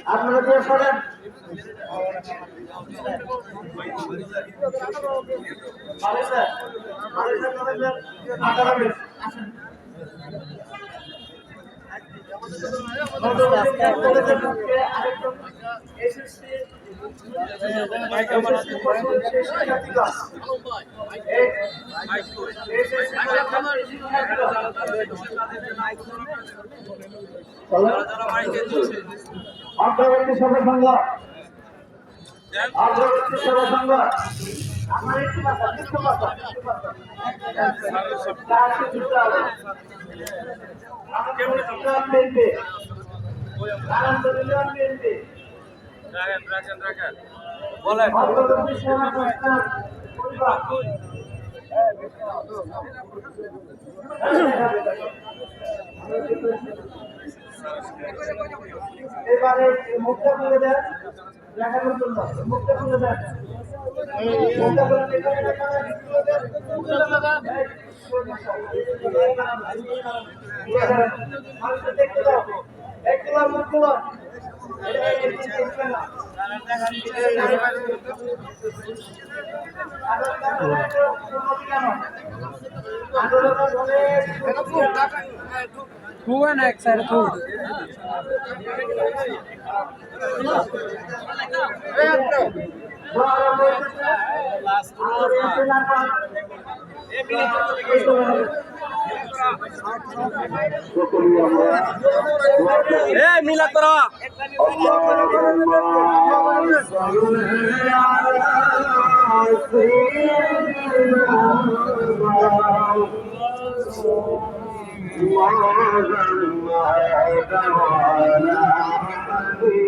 আপনারা দিয়ে সরেন। অগ্রবর্তী সভা সংঘ অগ্রবর্তী সভা সংঘ আমার একটু কথা বলেন অগ্রবর্তী সভা এবারে মুক্তা করে দেন দেখানোর জন্য মুক্তা করে দেন মুক্তা করে মানুষকে দেখতে দাও একটু মুক্ত Who and X are two? মিলা করো